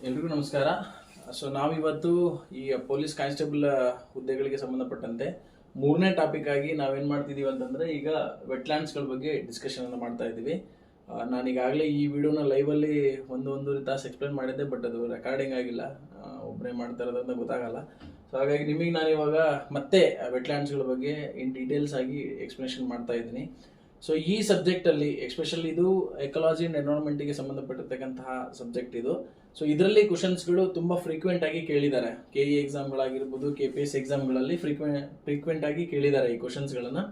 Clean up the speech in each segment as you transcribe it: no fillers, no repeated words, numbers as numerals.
ಎಲ್ರಿಗೂ ನಮಸ್ಕಾರ. ನಾವಿವತ್ತು ಈ ಪೊಲೀಸ್ ಕಾನ್ಸ್ಟೇಬಲ್ ಹುದ್ದೆಗಳಿಗೆ ಸಂಬಂಧಪಟ್ಟಂತೆ ಮೂರನೇ ಟಾಪಿಕ್ ಆಗಿ ನಾವೇನ್ ಮಾಡ್ತಿದೀವಿ ಅಂತಂದ್ರೆ ಈಗ ವೆಟ್ಲ್ಯಾಂಡ್ಸ್ಗಳ ಬಗ್ಗೆ ಡಿಸ್ಕಷನ್ ಅನ್ನು ಮಾಡ್ತಾ ಇದ್ದೀವಿ. ನಾನು ಈಗಾಗಲೇ ಈ ವಿಡಿಯೋನ ಲೈವಲ್ಲಿ ಒಂದೂವರೆ ತಾಸು ಎಕ್ಸ್ಪ್ಲೇನ್ ಮಾಡಿದ್ದೆ, ಬಟ್ ಅದು ರೆಕಾರ್ಡಿಂಗ್ ಆಗಿಲ್ಲ, ಒಬ್ಬರೇ ಮಾಡ್ತಾ ಇರೋದ್ರಿಂದ ಗೊತ್ತಾಗಲ್ಲ. ಸೊ ಹಾಗಾಗಿ ನಿಮಗೆ ನಾನು ಇವಾಗ ಮತ್ತೆ ವೆಟ್ಲ್ಯಾಂಡ್ಸ್ಗಳ ಬಗ್ಗೆ ಇನ್ ಡೀಟೇಲ್ಸ್ ಆಗಿ ಎಕ್ಸ್ಪ್ಲನೇಷನ್ ಮಾಡ್ತಾ ಇದ್ದೀನಿ. ಸೊ ಈ ಸಬ್ಜೆಕ್ಟ್ ಅಲ್ಲಿ ಎಸ್ಪೆಷಲಿ ಇದು ಎಕಾಲಜಿ ಅಂಡ್ ಎನ್ವೈರನ್ಮೆಂಟ್ ಗೆ ಸಂಬಂಧಪಟ್ಟಿರ್ತಕ್ಕಂತಹ ಸಬ್ಜೆಕ್ಟ್ ಇದು. ಸೊ ಇದರಲ್ಲಿ ಕ್ವಶನ್ಸ್ಗಳು ತುಂಬಾ ಫ್ರೀಕ್ವೆಂಟ್ ಆಗಿ ಕೇಳಿದ್ದಾರೆ. ಕೆಇ ಎಕ್ಸಾಮ್ಗಳಾಗಿರ್ಬೋದು, KPS ಎಕ್ಸಾಮ್ಗಳಲ್ಲಿ ಫ್ರೀಕ್ವೆಂಟ್ ಆಗಿ ಕೇಳಿದ್ದಾರೆ ಈ ಕ್ವಶನ್ಸ್ಗಳನ್ನ.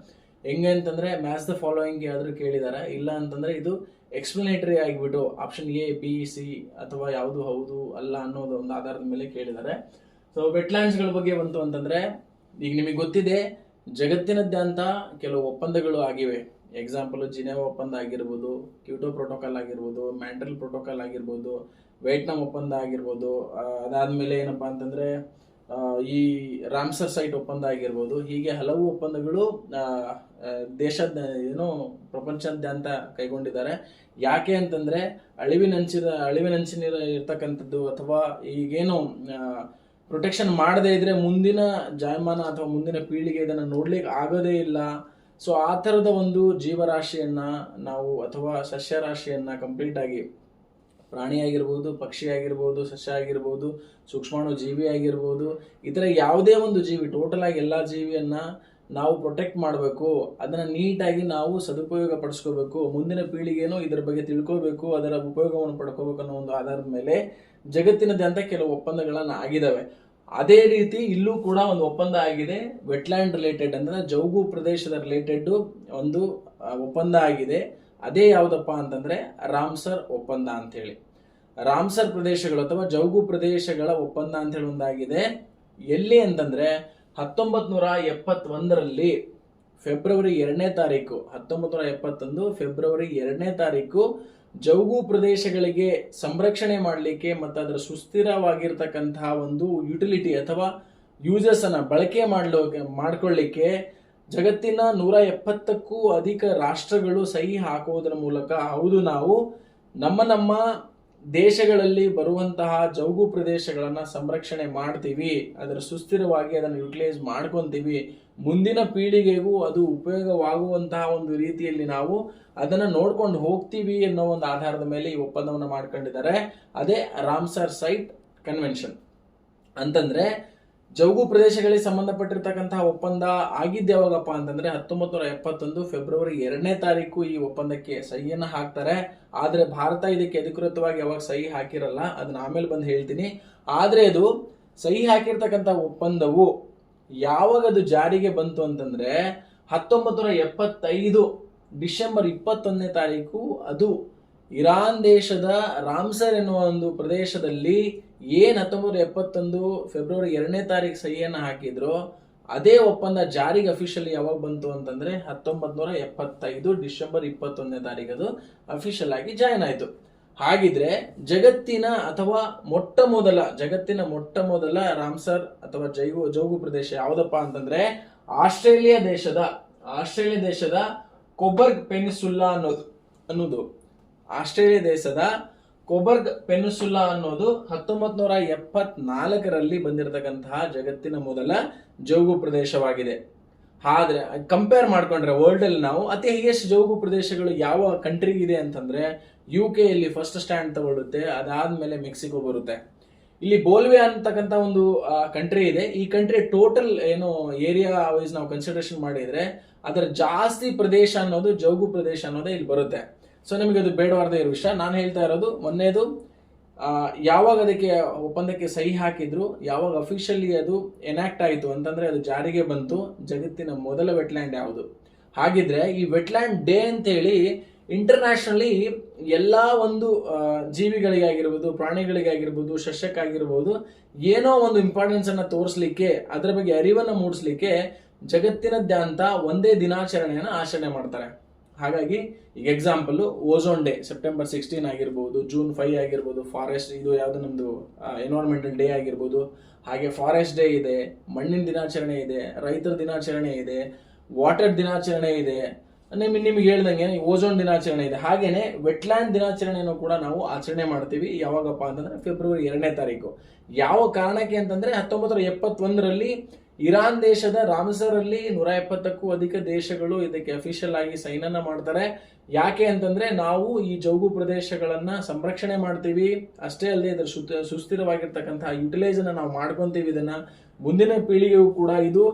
ಹೆಂಗೆ ಅಂತಂದ್ರೆ ಮ್ಯಾಚ್ ದ ಫಾಲೋಯಿಂಗ್ ಯಾವ್ದು ಕೇಳಿದ್ದಾರೆ, ಇಲ್ಲ ಅಂತಂದ್ರೆ ಇದು ಎಕ್ಸ್ಪ್ಲನೇಟರಿ ಆಗಿಬಿಟ್ಟು ಆಪ್ಷನ್ A, B, C ಅಥವಾ ಯಾವುದು ಹೌದು ಅಲ್ಲ ಅನ್ನೋದು ಒಂದು ಆಧಾರದ ಮೇಲೆ ಕೇಳಿದ್ದಾರೆ. ಸೊ ವೆಟ್ಲ್ಯಾಂಡ್ಸ್ಗಳ ಬಗ್ಗೆ ಬಂತು ಅಂತಂದ್ರೆ ಈಗ ನಿಮಗೆ ಗೊತ್ತಿದೆ, ಜಗತ್ತಿನಾದ್ಯಂತ ಕೆಲವು ಒಪ್ಪಂದಗಳು ಆಗಿವೆ. ಎಕ್ಸಾಂಪಲ್ ಜಿನೆವಾ ಒಪ್ಪಂದ ಆಗಿರ್ಬೋದು, ಕ್ಯೂಟೋ ಪ್ರೋಟೋಕಾಲ್ ಆಗಿರ್ಬೋದು, ಮ್ಯಾಂಟ್ರಿಲ್ ಪ್ರೋಟೋಕಾಲ್ ಆಗಿರ್ಬೋದು, ವಿಯೆಟ್ನಾಂ ಒಪ್ಪಂದ ಆಗಿರ್ಬೋದು, ಅದಾದ್ಮೇಲೆ ಏನಪ್ಪಾ ಅಂತಂದ್ರೆ ಈ ರಾಮ್ಸರ್ ಸೈಟ್ ಒಪ್ಪಂದ ಆಗಿರ್ಬೋದು. ಹೀಗೆ ಹಲವು ಒಪ್ಪಂದಗಳು ದೇಶದ ಪ್ರಪಂಚದಾದ್ಯಂತ ಕೈಗೊಂಡಿದ್ದಾರೆ. ಯಾಕೆ ಅಂತಂದ್ರೆ ಅಳಿವಿನಂಚಿನ ಇರ್ತಕ್ಕಂಥದ್ದು ಅಥವಾ ಈಗೇನು ಪ್ರೊಟೆಕ್ಷನ್ ಮಾಡದೇ ಇದ್ರೆ ಮುಂದಿನ ಜಾಯಮಾನ ಅಥವಾ ಮುಂದಿನ ಪೀಳಿಗೆ ಇದನ್ನ ನೋಡ್ಲಿಕ್ಕೆ ಆಗೋದೇ ಇಲ್ಲ. ಸೊ ಆ ಥರದ ಒಂದು ಜೀವರಾಶಿಯನ್ನ ನಾವು ಅಥವಾ ಸಸ್ಯರಾಶಿಯನ್ನ ಕಂಪ್ಲೀಟ್ ಆಗಿ, ಪ್ರಾಣಿ ಆಗಿರ್ಬೋದು, ಪಕ್ಷಿ ಆಗಿರ್ಬೋದು, ಸಸ್ಯ ಆಗಿರ್ಬೋದು, ಸೂಕ್ಷ್ಮಾಣು ಜೀವಿ ಆಗಿರ್ಬೋದು, ಈ ಥರ ಯಾವುದೇ ಒಂದು ಜೀವಿ, ಟೋಟಲ್ ಆಗಿ ಎಲ್ಲ ಜೀವಿಯನ್ನ ನಾವು ಪ್ರೊಟೆಕ್ಟ್ ಮಾಡಬೇಕು, ಅದನ್ನ ನೀಟಾಗಿ ನಾವು ಸದುಪಯೋಗ ಪಡಿಸ್ಕೋಬೇಕು, ಮುಂದಿನ ಪೀಳಿಗೆನೂ ಇದರ ಬಗ್ಗೆ ತಿಳ್ಕೋಬೇಕು, ಅದರ ಉಪಯೋಗವನ್ನು ಪಡ್ಕೋಬೇಕು ಅನ್ನೋ ಒಂದು ಆಧಾರದ ಮೇಲೆ ಜಗತ್ತಿನಾದ್ಯಂತ ಕೆಲವು ಒಪ್ಪಂದಗಳನ್ನ ಆಗಿದಾವೆ. ಅದೇ ರೀತಿ ಇಲ್ಲೂ ಕೂಡ ಒಂದು ಒಪ್ಪಂದ ಆಗಿದೆ, ವೆಟ್ಲ್ಯಾಂಡ್ ರಿಲೇಟೆಡ್ ಅಂದ್ರೆ ಜೌಗು ಪ್ರದೇಶದ ರಿಲೇಟೆಡ್ ಒಂದು ಒಪ್ಪಂದ ಆಗಿದೆ. ಅದೇ ಯಾವ್ದಪ್ಪ ಅಂತಂದ್ರೆ ರಾಮ್ಸರ್ ಒಪ್ಪಂದ ಅಂತ ಹೇಳಿ. ರಾಮ್ಸರ್ ಪ್ರದೇಶಗಳು ಅಥವಾ ಜೌಗು ಪ್ರದೇಶಗಳ ಒಪ್ಪಂದ ಅಂತ ಹೇಳಿ ಒಂದಾಗಿದೆ. ಎಲ್ಲಿ ಅಂತಂದ್ರೆ 1971ರಲ್ಲಿ ಫೆಬ್ರವರಿ 2ನೇ ತಾರೀಕು 1971 ಫೆಬ್ರವರಿ 2ನೇ ತಾರೀಕು ಜೌಗು ಪ್ರದೇಶಗಳಿಗೆ ಸಂರಕ್ಷಣೆ ಮಾಡಲಿಕ್ಕೆ ಮತ್ತು ಅದರ ಸುಸ್ಥಿರವಾಗಿರ್ತಕ್ಕಂತಹ ಒಂದು ಯುಟಿಲಿಟಿ ಅಥವಾ ಯೂಸಸ್ ಅನ್ನ ಬಳಕೆ ಮಾಡ್ಕೊಳ್ಳಿಕ್ಕೆ ಜಗತ್ತಿನ 170ಕ್ಕೂ ಅಧಿಕ ರಾಷ್ಟ್ರಗಳು ಸಹಿ ಹಾಕುವುದರ ಮೂಲಕ ಹೌದು ನಾವು ನಮ್ಮ ದೇಶಗಳಲ್ಲಿ ಬರುವಂತಹ ಜೌಗು ಪ್ರದೇಶಗಳನ್ನ ಸಂರಕ್ಷಣೆ ಮಾಡ್ತೀವಿ, ಅದರ ಸುಸ್ಥಿರವಾಗಿ ಅದನ್ನು ಯುಟಿಲೈಸ್ ಮಾಡ್ಕೊಂತೀವಿ, ಮುಂದಿನ ಪೀಳಿಗೆಗೂ ಅದು ಉಪಯೋಗವಾಗುವಂತಹ ಒಂದು ರೀತಿಯಲ್ಲಿ ನಾವು ಅದನ್ನ ನೋಡ್ಕೊಂಡು ಹೋಗ್ತೀವಿ ಅನ್ನೋ ಒಂದು ಆಧಾರದ ಮೇಲೆ ಈ ಒಪ್ಪಂದವನ್ನು ಮಾಡ್ಕೊಂಡಿದ್ದಾರೆ. ಅದೇ ರಾಮ್ಸರ್ ಸೈಟ್ ಕನ್ವೆನ್ಷನ್ ಅಂತಂದ್ರೆ ಜೌಗು ಪ್ರದೇಶಗಳಿಗೆ ಸಂಬಂಧಪಟ್ಟಿರ್ತಕ್ಕಂತಹ ಒಪ್ಪಂದ ಆಗಿದ್ದು ಯಾವಾಗಪ್ಪ ಅಂತಂದ್ರೆ 1971 ಫೆಬ್ರವರಿ 2ನೇ ತಾರೀಕು ಈ ಒಪ್ಪಂದಕ್ಕೆ ಸಹಿಯನ್ನ ಹಾಕ್ತಾರೆ. ಆದ್ರೆ ಭಾರತ ಇದಕ್ಕೆ ಅಧಿಕೃತವಾಗಿ ಯಾವಾಗ ಸಹಿ ಹಾಕಿರಲ್ಲ, ಅದನ್ನ ಆಮೇಲೆ ಬಂದು ಹೇಳ್ತೀನಿ. ಆದ್ರೆ ಅದು ಸಹಿ ಹಾಕಿರ್ತಕ್ಕಂಥ ಒಪ್ಪಂದವು ಯಾವಾಗ ಅದು ಜಾರಿಗೆ ಬಂತು ಅಂತಂದ್ರೆ 1975 ಡಿಸೆಂಬರ್ 21ನೇ ತಾರೀಕು ಅದು ಇರಾನ್ ದೇಶದ ರಾಮ್ಸರ್ ಎನ್ನುವ ಒಂದು ಪ್ರದೇಶದಲ್ಲಿ ಏನ್ 1971 ಫೆಬ್ರವರಿ 2ನೇ ತಾರೀಕು ಸಹಿಯನ್ನ ಹಾಕಿದ್ರು, ಅದೇ ಒಪ್ಪಂದ ಜಾರಿಗೆ ಅಫಿಷಿಯಲಿ ಯಾವಾಗ ಬಂತು ಅಂತಂದ್ರೆ 1975 ಡಿಸೆಂಬರ್ 21ನೇ ತಾರೀಕು ಅದು ಅಫಿಷಿಯಲ್ ಆಗಿ ಜಾಯಿನ್ ಆಯ್ತು. ಹಾಗಿದ್ರೆ ಜಗತ್ತಿನ ಮೊಟ್ಟ ಮೊದಲ ರಾಮ್ಸರ್ ಅಥವಾ ಜೌಗು ಪ್ರದೇಶ ಯಾವ್ದಪ್ಪ ಅಂತಂದ್ರೆ ಆಸ್ಟ್ರೇಲಿಯಾ ದೇಶದ ಕೊಬರ್ಗ್ ಪೆನಿಸುಲ್ಲಾ ಅನ್ನೋದು ಆಸ್ಟ್ರೇಲಿಯಾ ದೇಶದ ಕೊಬರ್ಗ್ ಪೆನಿಸುಲ್ಲಾ ಅನ್ನೋದು 1974ರಲ್ಲಿ ಬಂದಿರತಕ್ಕಂತಹ ಜಗತ್ತಿನ ಮೊದಲ ಜೌಗು ಪ್ರದೇಶವಾಗಿದೆ. ಆದ್ರೆ ಕಂಪೇರ್ ಮಾಡ್ಕೊಂಡ್ರೆ ವರ್ಲ್ಡ್ ಅಲ್ಲಿ ನಾವು ಅತಿ ಹೈಯೆಸ್ಟ್ ಜೌಗು ಪ್ರದೇಶಗಳು ಯಾವ ಕಂಟ್ರಿ ಇದೆ ಅಂತಂದ್ರೆ UK ಇಲ್ಲಿ ಫಸ್ಟ್ ಸ್ಟ್ಯಾಂಡ್ ತಗೊಳ್ಳುತ್ತೆ, ಅದಾದ್ಮೇಲೆ ಮೆಕ್ಸಿಕೋ ಬರುತ್ತೆ. ಇಲ್ಲಿ ಬೋಲ್ವಿಯಾ ಅಂತಕ್ಕಂಥ ಒಂದು ಕಂಟ್ರಿ ಇದೆ. ಈ ಕಂಟ್ರಿ ಟೋಟಲ್ ಏನು ಏರಿಯಾ ವೈಸ್ ನಾವು ಕನ್ಸಿಡರೇಷನ್ ಮಾಡಿದ್ರೆ ಅದರ ಜಾಸ್ತಿ ಪ್ರದೇಶ ಅನ್ನೋದು ಜೌಗು ಪ್ರದೇಶ ಅನ್ನೋದೇ ಇಲ್ಲಿ ಬರುತ್ತೆ. ಸೊ ನಿಮಗೆ ಅದು ಬೇಡವಾರದೇ ಇರೋ ವಿಷಯ. ನಾನು ಹೇಳ್ತಾ ಇರೋದು ಮೊನ್ನೆದು ಯಾವಾಗ ಅದಕ್ಕೆ ಒಪ್ಪಂದಕ್ಕೆ ಸಹಿ ಹಾಕಿದ್ರು, ಯಾವಾಗ ಅಫಿಷಿಯಲಿ ಅದು ಎನಾಕ್ಟ್ ಆಯಿತು ಅಂತಂದ್ರೆ ಅದು ಜಾರಿಗೆ ಬಂತು, ಜಗತ್ತಿನ ಮೊದಲ ವೆಟ್ಲ್ಯಾಂಡ್ ಯಾವುದು. ಹಾಗಿದ್ರೆ ಈ ವೆಟ್ಲ್ಯಾಂಡ್ ಡೇ ಅಂತೇಳಿ ಇಂಟರ್ನ್ಯಾಷನಲಿ ಎಲ್ಲಾ ಒಂದು ಜೀವಿಗಳಿಗಾಗಿರ್ಬೋದು, ಪ್ರಾಣಿಗಳಿಗಾಗಿರ್ಬೋದು, ಸಸ್ಯಕ್ಕಾಗಿರ್ಬೋದು ಏನೋ ಒಂದು ಇಂಪಾರ್ಟೆನ್ಸ್ ಅನ್ನ ತೋರಿಸ್ಲಿಕ್ಕೆ, ಅದರ ಬಗ್ಗೆ ಅರಿವನ್ನ ಮೂಡಿಸ್ಲಿಕ್ಕೆ ಜಗತ್ತಿನಾದ್ಯಂತ ಒಂದೇ ದಿನಾಚರಣೆಯನ್ನು ಆಚರಣೆ ಮಾಡ್ತಾರೆ. ಹಾಗಾಗಿ ಈಗ ಎಕ್ಸಾಂಪಲ್ ಓಝೋನ್ ಡೇ ಸೆಪ್ಟೆಂಬರ್ 16 ಆಗಿರ್ಬೋದು, ಜೂನ್ 5 ಆಗಿರ್ಬೋದು, ಫಾರೆಸ್ಟ್ ಇದು ಯಾವುದು ನಮ್ದು ಎನ್ವೈರನ್ಮೆಂಟಲ್ ಡೇ ಆಗಿರ್ಬೋದು, ಹಾಗೆ ಫಾರೆಸ್ಟ್ ಡೇ ಇದೆ, ಮಣ್ಣಿನ ದಿನಾಚರಣೆ ಇದೆ, ರೈತರ ದಿನಾಚರಣೆ ಇದೆ, ವಾಟರ್ ದಿನಾಚರಣೆ ಇದೆ, ನಿಮ್ಗೆ ಹೇಳ್ದಂಗೆ ಓಝೋನ್ ದಿನಾಚರಣೆ ಇದೆ, ಹಾಗೇನೆ ವೆಟ್ಲ್ಯಾಂಡ್ ದಿನಾಚರಣೆಯನ್ನು ಕೂಡ ನಾವು ಆಚರಣೆ ಮಾಡ್ತೀವಿ. ಯಾವಾಗಪ್ಪ ಅಂತಂದ್ರೆ ಫೆಬ್ರವರಿ 2ನೇ ತಾರೀಕು. ಯಾವ ಕಾರಣಕ್ಕೆ ಅಂತಂದ್ರೆ 1971ರಲ್ಲಿ ಇರಾನ್ ದೇಶದ ರಾಮಸರ್ ಅಲ್ಲಿ 170ಕ್ಕೂ ಅಧಿಕ ದೇಶಗಳು ಇದಕ್ಕೆ ಅಫಿಷಿಯಲ್ ಆಗಿ ಸೈನ್ ಅನ್ನ ಮಾಡ್ತಾರೆ. ಯಾಕೆ ಅಂತಂದ್ರೆ ನಾವು ಈ ಜೌಗು ಪ್ರದೇಶಗಳನ್ನ ಸಂರಕ್ಷಣೆ ಮಾಡ್ತೀವಿ, ಅಷ್ಟೇ ಅಲ್ಲದೆ ಇದರ ಸುಸ್ಥಿರವಾಗಿರ್ತಕ್ಕಂತಹ ಯುಟಿಲೈಸ್ ಅನ್ನ ನಾವು ಮಾಡ್ಕೊಂತೀವಿ. ಇದನ್ನ ಮುಂದಿನ ಪೀಳಿಗೆಗೂ ಕೂಡ ಇದು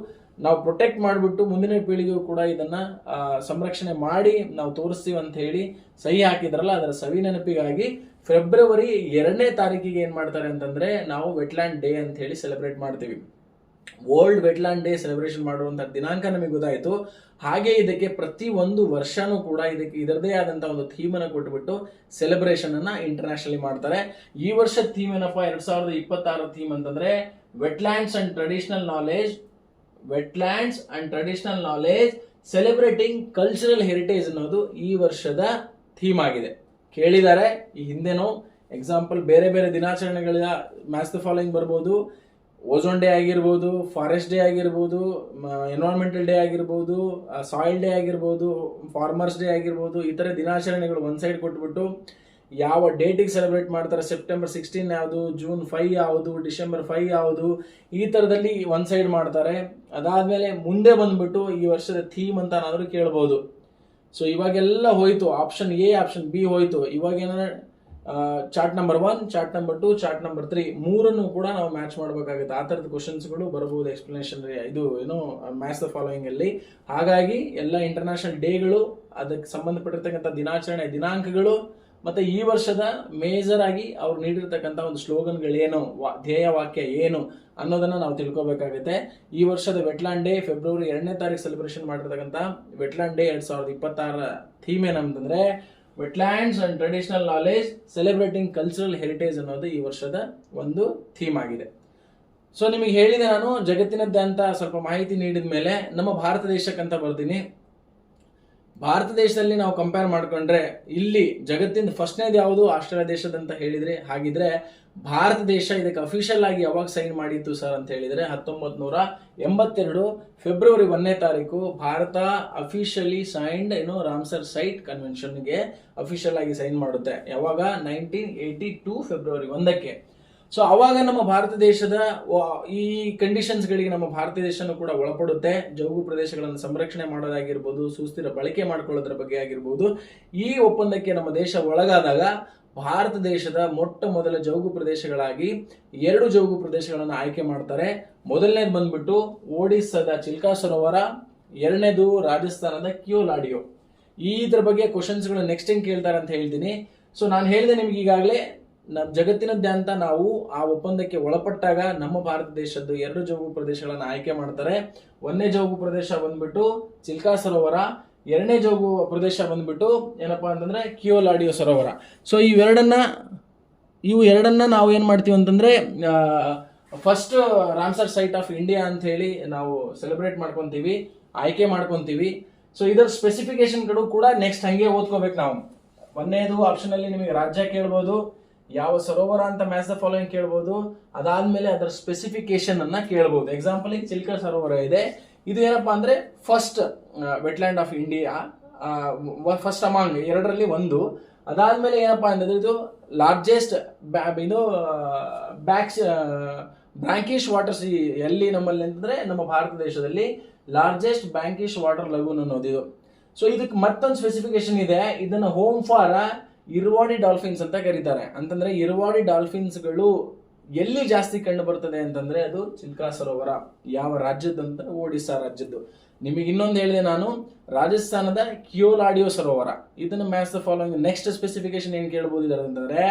ನಾವು ಪ್ರೊಟೆಕ್ಟ್ ಮಾಡಿಬಿಟ್ಟು ಮುಂದಿನ ಪೀಳಿಗೆಗೂ ಕೂಡ ಇದನ್ನ ಸಂರಕ್ಷಣೆ ಮಾಡಿ ನಾವು ತೋರಿಸ್ತೀವಿ ಅಂತ ಹೇಳಿ ಸಹಿ ಹಾಕಿದ್ರಲ್ಲ, ಅದರ ಸವಿ ನೆನಪಿಗಾಗಿ ಫೆಬ್ರವರಿ 2ನೇ ತಾರೀಕಿಗೆ ಏನ್ ಮಾಡ್ತಾರೆ ಅಂತಂದ್ರೆ ನಾವು ವೆಟ್ಲ್ಯಾಂಡ್ ಡೇ ಅಂತ ಹೇಳಿ ಸೆಲೆಬ್ರೇಟ್ ಮಾಡ್ತೀವಿ. ವರ್ಲ್ಡ್ ವೆಟ್ಲ್ಯಾಂಡ್ ಡೇ ಸೆಲೆಬ್ರೇಷನ್ ಮಾಡುವಂತ ದಿನಾಂಕ ನಮಗೆ ಗೊತ್ತಾಯ್ತು. ಹಾಗೆ ಇದಕ್ಕೆ ಪ್ರತಿ ಒಂದು ವರ್ಷನೂ ಕೂಡ ಇದಕ್ಕೆ ಇದರದೇ ಆದಂತಹ ಒಂದು ಥೀಮ್ ಅನ್ನು ಕೊಟ್ಟುಬಿಟ್ಟು ಸೆಲೆಬ್ರೇಷನ್ ಅನ್ನ ಇಂಟರ್ನ್ಯಾಷನಲಿ ಮಾಡ್ತಾರೆ. ಈ ವರ್ಷದ ಥೀಮ್ ಏನಪ್ಪಾ 2026 ಥೀಮ್ ಅಂತಂದ್ರೆ wetlands and traditional knowledge celebrating cultural heritage ಅನ್ನೋದು ಈ ವರ್ಷದ ಥೀಮ್ ಆಗಿದೆ. ಕೇಳಿದ್ದಾರೆ ಈ ಹಿಂದೆನೋ ಎಕ್ಸಾಂಪಲ್ ಬೇರೆ ಬೇರೆ ದಿನಾಚರಣೆಗಳ ಮ್ಯಾಚ್ ದ ಫಾಲೋಯಿಂಗ್ ಬರ್ಬೋದು. ಓಝೋನ್ ಡೇ ಆಗಿರ್ಬೋದು, ಫಾರೆಸ್ಟ್ ಡೇ ಆಗಿರ್ಬೋದು, ಎನ್ವೈರನ್ಮೆಂಟಲ್ ಡೇ ಆಗಿರ್ಬೋದು, ಸಾಯಿಲ್ ಡೇ ಆಗಿರ್ಬೋದು, ಫಾರ್ಮರ್ಸ್ ಡೇ ಆಗಿರ್ಬೋದು. ಈ ಥರ ದಿನಾಚರಣೆಗಳು ಒಂದು ಸೈಡ್ ಕೊಟ್ಬಿಟ್ಟು ಯಾವ ಡೇಟಿಗೆ ಸೆಲೆಬ್ರೇಟ್ ಮಾಡ್ತಾರೆ, ಸೆಪ್ಟೆಂಬರ್ 16 ಯಾವುದು, ಜೂನ್ 5 ಯಾವುದು, ಡಿಸೆಂಬರ್ 5 ಯಾವುದು, ಈ ಥರದಲ್ಲಿ ಒಂದು ಸೈಡ್ ಮಾಡ್ತಾರೆ. ಅದಾದಮೇಲೆ ಮುಂದೆ ಬಂದ್ಬಿಟ್ಟು ಈ ವರ್ಷದ ಥೀಮ್ ಅಂತ ಏನಾದರೂ ಕೇಳ್ಬೋದು. ಸೊ ಇವಾಗೆಲ್ಲ ಹೋಯ್ತು, ಆಪ್ಷನ್ ಎ ಆಪ್ಷನ್ ಬಿ ಹೋಯ್ತು. ಇವಾಗ ಏನಾದ್ರೆ chart number 1, chart number 2, chart number 3 ಮೂರನ್ನು ಕೂಡ ನಾವು ಮ್ಯಾಚ್ ಮಾಡಬೇಕಾಗುತ್ತೆ. ಆ ಥರದ ಕ್ವಶನ್ಸ್ಗಳು ಬರಬಹುದು ಎಕ್ಸ್ಪ್ಲನೇಷನ್ ಇದು ಏನೋ ಮ್ಯಾಚ್ ದ ಫಾಲೋಯಿಂಗ್ ಅಲ್ಲಿ. ಹಾಗಾಗಿ ಎಲ್ಲ ಇಂಟರ್ನ್ಯಾಷನಲ್ ಡೇಗಳು, ಅದಕ್ಕೆ ಸಂಬಂಧಪಟ್ಟಿರ್ತಕ್ಕಂಥ ದಿನಾಚರಣೆ ದಿನಾಂಕಗಳು, ಮತ್ತೆ ಈ ವರ್ಷದ ಮೇಜರ್ ಆಗಿ ಅವ್ರು ನೀಡಿರ್ತಕ್ಕಂಥ ಒಂದು ಸ್ಲೋಗನ್ಗಳೇನು, ಧ್ಯೇಯ ವಾಕ್ಯ ಏನು ಅನ್ನೋದನ್ನ ನಾವು ತಿಳ್ಕೊಬೇಕಾಗುತ್ತೆ. ಈ ವರ್ಷದ ವೆಟ್ಲ್ಯಾಂಡ್ ಡೇ ಫೆಬ್ರವರಿ 2ನೇ ತಾರೀಕು ಸೆಲೆಬ್ರೇಷನ್ ಮಾಡಿರ್ತಕ್ಕಂಥ ವೆಟ್ಲ್ಯಾಂಡ್ ಡೇ 2026 ಥೀಮ್ ಏನಂತಂದ್ರೆ wetlands and traditional knowledge celebrating cultural heritage ಅನ್ನೋದು ಈ ವರ್ಷದ ಒಂದು ಥೀಮ್ ಆಗಿದೆ. ಸೊ ನಿಮಗೆ ಹೇಳಿದೆ ನಾನು ಜಗತ್ತಿನದ್ದೇ ಅಂತ ಸ್ವಲ್ಪ ಮಾಹಿತಿ ನೀಡಿದ ಮೇಲೆ ನಮ್ಮ ಭಾರತ ದೇಶಕ್ಕಂತ ಬರ್ತೀನಿ. ಭಾರತ ದೇಶದಲ್ಲಿ ನಾವು ಕಂಪೇರ್ ಮಾಡ್ಕೊಂಡ್ರೆ ಇಲ್ಲಿ ಜಗತ್ತಿನ ಫಸ್ಟ್ನೇದು ಯಾವುದು ಆಸ್ಟ್ರೇಲಿಯಾ ದೇಶದಂತ ಹೇಳಿದ್ರೆ, ಹಾಗಿದ್ರೆ ಭಾರತ ದೇಶ ಇದಕ್ಕೆ ಅಫಿಷಿಯಲ್ ಆಗಿ ಯಾವಾಗ ಸೈನ್ ಮಾಡಿತ್ತು ಸರ್ ಅಂತ ಹೇಳಿದ್ರೆ 1982 ಫೆಬ್ರವರಿ 1ನೇ ತಾರೀಕು Bharat officially signed Ramsar site ಕನ್ವೆನ್ಷನ್ಗೆ ಅಫಿಷಿಯಲ್ ಆಗಿ ಸೈನ್ ಮಾಡುತ್ತೆ. ಯಾವಾಗ 1982 ಫೆಬ್ರವರಿ 1ಕ್ಕೆ. ಸೊ ಅವಾಗ ನಮ್ಮ ಭಾರತ ದೇಶದ ಈ ಕಂಡೀಷನ್ಸ್ ಗಳಿಗೆ ನಮ್ಮ ಭಾರತ ದೇಶನೂ ಕೂಡ ಒಳಪಡುತ್ತೆ. ಜೌಗು ಪ್ರದೇಶಗಳನ್ನು ಸಂರಕ್ಷಣೆ ಮಾಡೋದಾಗಿರ್ಬೋದು, ಸುಸ್ಥಿರ ಬಳಕೆ ಮಾಡ್ಕೊಳ್ಳೋದ್ರ ಬಗ್ಗೆ ಆಗಿರ್ಬೋದು. ಈ ಒಪ್ಪಂದಕ್ಕೆ ನಮ್ಮ ದೇಶ ಒಳಗಾದಾಗ ಭಾರತ ದೇಶದ ಮೊಟ್ಟ ಮೊದಲ ಜೌಗು ಪ್ರದೇಶಗಳಾಗಿ 2 ಜೌಗು ಪ್ರದೇಶಗಳನ್ನು ಆಯ್ಕೆ ಮಾಡ್ತಾರೆ. ಮೊದಲನೇದು ಬಂದ್ಬಿಟ್ಟು ಒಡಿಸ್ಸಾದ ಚಿಲ್ಕಾ ಸರೋವರ, 2ನೇದು ರಾಜಸ್ಥಾನದ ಕಿಯೋಲಾಡಿಯೋ. ಇದ್ರ ಬಗ್ಗೆ ಕ್ವಶನ್ಸ್ಗಳು ನೆಕ್ಸ್ಟ್ ಹೆಂಗ್ ಕೇಳ್ತಾರೆ ಅಂತ ಹೇಳ್ತೀನಿ. ಸೊ ನಾನು ಹೇಳಿದೆ ನಿಮ್ಗೆ ಈಗಾಗಲೇ ಜಗತ್ತಿನಾದ್ಯಂತ ನಾವು ಆ ಒಪ್ಪಂದಕ್ಕೆ ಒಳಪಟ್ಟಾಗ ನಮ್ಮ ಭಾರತ ದೇಶದ್ದು 2 ಜೌಗು ಪ್ರದೇಶಗಳನ್ನು ಆಯ್ಕೆ ಮಾಡ್ತಾರೆ. 1ನೇ ಜೌಗು ಪ್ರದೇಶ ಬಂದ್ಬಿಟ್ಟು ಚಿಲ್ಕಾ ಸರೋವರ, 2ನೇ ಜೌಗು ಪ್ರದೇಶ ಬಂದ್ಬಿಟ್ಟು ಏನಪ್ಪಾ ಅಂತಂದ್ರೆ ಕಿಯೋಲಾಡಿಯೋ ಸರೋವರ. ಸೊ ಇವು ಎರಡನ್ನ ನಾವು ಏನ್ ಮಾಡ್ತೀವಿ ಅಂತಂದ್ರೆ first Ramsar site of India ಅಂತ ಹೇಳಿ ನಾವು ಸೆಲೆಬ್ರೇಟ್ ಮಾಡ್ಕೊಂತೀವಿ, ಆಯ್ಕೆ ಮಾಡ್ಕೊಂತೀವಿ. ಸೊ ಇದರ ಸ್ಪೆಸಿಫಿಕೇಶನ್ಗಳು ಕೂಡ ನೆಕ್ಸ್ಟ್ ಹಂಗೆ ಓದ್ಕೋಬೇಕು ನಾವು. 1ನೇದು ಆಪ್ಷನ್ ಅಲ್ಲಿ ನಿಮಗೆ ರಾಜ್ಯ ಕೇಳ್ಬೋದು, ಯಾವ ಸರೋವರ ಅಂತ ಮ್ಯಾಚ್ ದ ಫಾಲೋಯಿಂಗ್ ಕೇಳ್ಬೋದು, ಅದಾದ್ಮೇಲೆ ಅದರ ಸ್ಪೆಸಿಫಿಕೇಶನ್ ಅನ್ನ ಕೇಳ್ಬೋದು. ಎಕ್ಸಾಂಪಲ್ ಚಿಲ್ಕಾ ಸರೋವರ ಇದೆ, ಇದು ಏನಪ್ಪಾ ಅಂದ್ರೆ first wetland of India, first among 2ರಲ್ಲಿ 1. ಅದಾದ್ಮೇಲೆ ಏನಪ್ಪಾ ಅಂದ್ರೆ ಇದು ಲಾರ್ಜೆಸ್ಟ್ ಬ್ರಾಂಕಿಶ್ ವಾಟರ್ ಸಿ ಎಲ್ಲಿ ನಮ್ಮಲ್ಲಿ ಅಂತಂದ್ರೆ ನಮ್ಮ ಭಾರತ ದೇಶದಲ್ಲಿ ಲಾರ್ಜೆಸ್ಟ್ ಬ್ರಾಂಕಿಶ್ ವಾಟರ್ ಲಗೂನ್ ಅನ್ನೋದು ಇದು. ಸೊ ಇದಕ್ಕೆ ಮತ್ತೊಂದು ಸ್ಪೆಸಿಫಿಕೇಶನ್ ಇದೆ, ಇದನ್ನ ಹೋಮ್ ಫಾರ್ ಇರ್ವಾಡಿ ಡಾಲ್ಫಿನ್ಸ್ ಅಂತ ಕರೀತಾರೆ. ಅಂತಂದ್ರೆ ಇರ್ವಾಡಿ ಡಾಲ್ಫಿನ್ಸ್ಗಳು ಎಲ್ಲಿ ಜಾಸ್ತಿ ಕಂಡು ಬರ್ತದೆ ಅಂತಂದ್ರೆ ಅದು ಚಿಲ್ಕಾ ಸರೋವರ. ಯಾವ ರಾಜ್ಯದಂತ ಒಡಿಸ್ಸಾ ರಾಜ್ಯದ್ದು. ನಿಮಗೆ ಇನ್ನೊಂದು ಹೇಳಿದೆ ನಾನು, ರಾಜಸ್ಥಾನದ ಕಿಯೋಲಾಡಿಯೋ ಸರೋವರ. ಇದನ್ನ match the following next specification ಏನ್ ಕೇಳಬಹುದು ಇದರ ಅಂತಂದ್ರೆ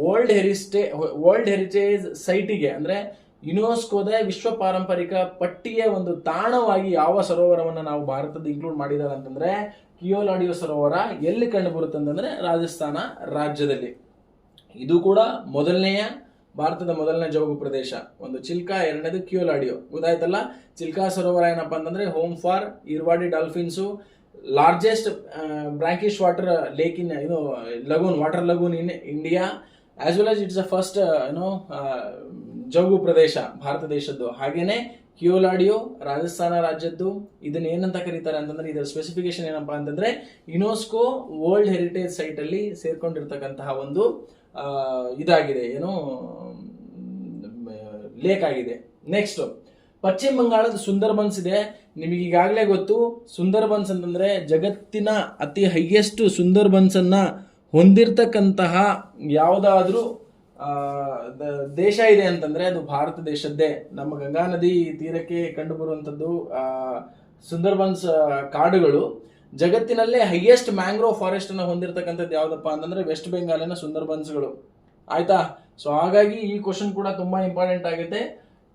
ವರ್ಲ್ಡ್ ಹೆರಿಟೇಜ್ ಸೈಟಿಗೆ ಅಂದ್ರೆ ಯುನೆಸ್ಕೋದ ವಿಶ್ವ ಪಾರಂಪರಿಕ ಪಟ್ಟಿಯ ಒಂದು ತಾಣವಾಗಿ ಯಾವ ಸರೋವರವನ್ನ ನಾವು ಭಾರತದ ಇನ್ಕ್ಲೂಡ್ ಮಾಡಿದ್ದಾರೆ ಅಂತಂದ್ರೆ ಕಿಯೋಲಾಡಿಯೋ ಸರೋವರ ಎಲ್ಲಿ ಕಂಡು ಬರುತ್ತೆ ಅಂತಂದ್ರೆ ರಾಜಸ್ಥಾನ ರಾಜ್ಯದಲ್ಲಿ. ಇದು ಕೂಡ ಭಾರತದ ಮೊದಲನೇ ಜೌಗು ಪ್ರದೇಶ. ಒಂದು ಚಿಲ್ಕಾ, 2ನೇದು ಕಿಯೋಲಾಡಿಯೋ. ಗೊತ್ತಾಯ್ತಲ್ಲ. ಚಿಲ್ಕಾ ಸರೋವರ ಏನಪ್ಪಾ ಅಂತಂದ್ರೆ home for Irrawaddy dolphins, largest brackish water lake in water lagoon in India, as well as it's the first ಜೌಗು ಪ್ರದೇಶ ಭಾರತ ದೇಶದ್ದು. ಹಾಗೇನೆ ಕಿಯೋಲಾಡಿಯೋ ರಾಜಸ್ಥಾನ ರಾಜ್ಯದ್ದು. ಇದನ್ನ ಏನಂತ ಕರೀತಾರೆ ಅಂತಂದ್ರೆ, ಇದರ ಸ್ಪೆಸಿಫಿಕೇಶನ್ ಏನಪ್ಪಾ ಅಂತಂದ್ರೆ ಯುನೆಸ್ಕೋ ವರ್ಲ್ಡ್ ಹೆರಿಟೇಜ್ ಸೈಟ್ ಅಲ್ಲಿ ಸೇರ್ಕೊಂಡಿರ್ತಕ್ಕಂತಹ ಒಂದು ಇದಾಗಿದೆ, ಏನು ಲೇಕ್ ಆಗಿದೆ. ನೆಕ್ಸ್ಟ್ ಪಶ್ಚಿಮ ಬಂಗಾಳದ ಸುಂದರ್ಬನ್ಸ್ ಇದೆ. ನಿಮಗೆ ಈಗಾಗಲೇ ಗೊತ್ತು, ಸುಂದರ್ಬನ್ಸ್ ಅಂತಂದ್ರೆ ಜಗತ್ತಿನ ಅತಿ ಹೈಯೆಸ್ಟ್ ಸುಂದರ್ಬನ್ಸ್ ಅನ್ನ ಹೊಂದಿರತಕ್ಕಂತಹ ಯಾವುದಾದ್ರೂ ದೇಶ ಇದೆ ಅಂತಂದ್ರೆ ಅದು ಭಾರತ ದೇಶದ್ದೇ. ನಮ್ಮ ಗಂಗಾ ನದಿ ತೀರಕ್ಕೆ ಕಂಡು ಬರುವಂತದ್ದು ಸುಂದರ್ಬನ್ಸ್ ಕಾಡುಗಳು. ಜಗತ್ತಿನಲ್ಲೇ ಹೈಯೆಸ್ಟ್ ಮ್ಯಾಂಗ್ರೋವ್ ಫಾರೆಸ್ಟ್ ಅನ್ನ ಹೊಂದಿರತಕ್ಕಂಥದ್ದು ಯಾವ್ದಪ್ಪ ಅಂತಂದ್ರೆ ವೆಸ್ಟ್ ಬೆಂಗಾಲಿನ ಸುಂದರ್ಬನ್ಸ್ಗಳು. ಆಯ್ತಾ? ಸೊ ಹಾಗಾಗಿ ಈ ಕ್ವಶನ್ ಕೂಡ ತುಂಬಾ ಇಂಪಾರ್ಟೆಂಟ್ ಆಗುತ್ತೆ.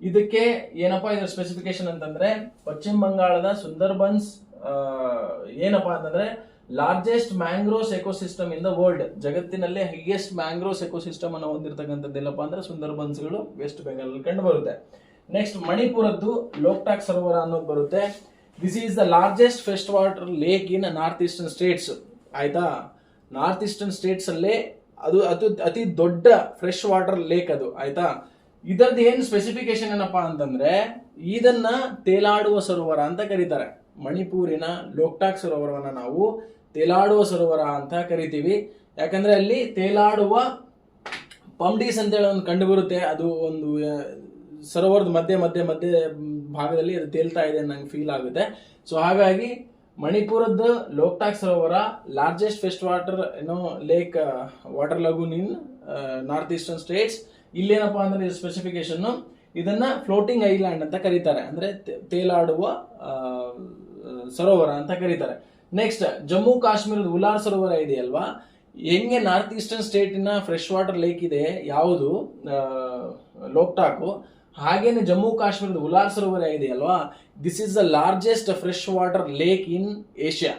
ಇದಕ್ಕೆ ಏನಪ್ಪಾ ಇದರ ಸ್ಪೆಸಿಫಿಕೇಶನ್ ಅಂತಂದ್ರೆ, ಪಶ್ಚಿಮ ಬಂಗಾಳದ ಸುಂದರ್ಬನ್ಸ್ ಏನಪ್ಪಾ ಅಂತಂದ್ರೆ largest mangroves ecosystem in the world. ಜಗತ್ತಿನಲ್ಲೇ ಹೈಯೆಸ್ಟ್ ಮ್ಯಾಂಗ್ರೋವ್ಸ್ ಎಕೋಸಿಸ್ಟಮ್ ಅನ್ನು ಹೊಂದಿರತಕ್ಕಂಥದ್ದು ಎಲ್ಲಪ್ಪ ಅಂದ್ರೆ ಸುಂದರ್ಬನ್ಸ್ಗಳು ವೆಸ್ಟ್ ಬೆಂಗಾಲ್ ಅಲ್ಲಿ ಕಂಡು ಬರುತ್ತೆ. ನೆಕ್ಸ್ಟ್ ಮಣಿಪುರದ್ದು ಲೋಕ್ಟಾಕ್ ಸರೋವರ ಅನ್ನೋದು ಬರುತ್ತೆ. This is the largest fresh water lake in north eastern States. ಆಯ್ತಾ? ನಾರ್ತ್ ಈಸ್ಟರ್ನ್ ಸ್ಟೇಟ್ಸ್ ಅಲ್ಲೇ ಅದು ಅತಿ ದೊಡ್ಡ ಫ್ರೆಶ್ ವಾಟರ್ ಲೇಕ್ ಅದು. ಆಯ್ತಾ? ಇದರದ್ದು ಏನ್ ಸ್ಪೆಸಿಫಿಕೇಶನ್ ಏನಪ್ಪಾ ಅಂತಂದ್ರೆ, ಇದನ್ನ ತೇಲಾಡುವ ಸರೋವರ ಅಂತ ಕರೀತಾರೆ. ಮಣಿಪೂರಿನ ಲೋಕ್ಟಾಕ್ ಸರೋವರವನ್ನ ನಾವು ತೇಲಾಡುವ ಸರೋವರ ಅಂತ ಕರಿತೀವಿ. ಯಾಕಂದ್ರೆ ಅಲ್ಲಿ ತೇಲಾಡುವ ಪಂಡೀಸ್ ಅಂತೇಳಿ ಒಂದು ಕಂಡು ಬರುತ್ತೆ. ಅದು ಒಂದು ಸರೋವರದ ಮಧ್ಯೆ ಭಾಗದಲ್ಲಿ ಅದು ತೇಲ್ತಾ ಇದೆ ನಂಗೆ ಫೀಲ್ ಆಗುತ್ತೆ. ಸೊ ಹಾಗಾಗಿ ಮಣಿಪುರದ ಲೋಕ್ಟಾಕ್ ಸರೋವರ largest fresh water lake water lagoon in north eastern states. ಇಲ್ಲೇನಪ್ಪಾ ಅಂದ್ರೆ ಸ್ಪೆಸಿಫಿಕೇಶನ್, ಇದನ್ನ ಫ್ಲೋಟಿಂಗ್ ಐಲ್ಯಾಂಡ್ ಅಂತ ಕರೀತಾರೆ, ಅಂದ್ರೆ ತೇಲಾಡುವ ಸರೋವರ ಅಂತ ಕರೀತಾರೆ. ನೆಕ್ಸ್ಟ್ ಜಮ್ಮು ಕಾಶ್ಮೀರದ ಉಲಾರ್ ಸರೋವರ ಇದೆಯಲ್ವಾ, ಹೆಂಗೆ ನಾರ್ತ್ ಈಸ್ಟರ್ನ್ ಸ್ಟೇಟಿನ ಫ್ರೆಶ್ ವಾಟರ್ ಲೇಕ್ ಇದೆ ಯಾವುದು ಲೋಕ್ಟಾಕು, ಹಾಗೇನೆ ಜಮ್ಮು ಕಾಶ್ಮೀರದ ಉಲಾರ್ ಸರೋವರ ಇದೆಯಲ್ವಾ, this is the largest fresh water lake in Asia.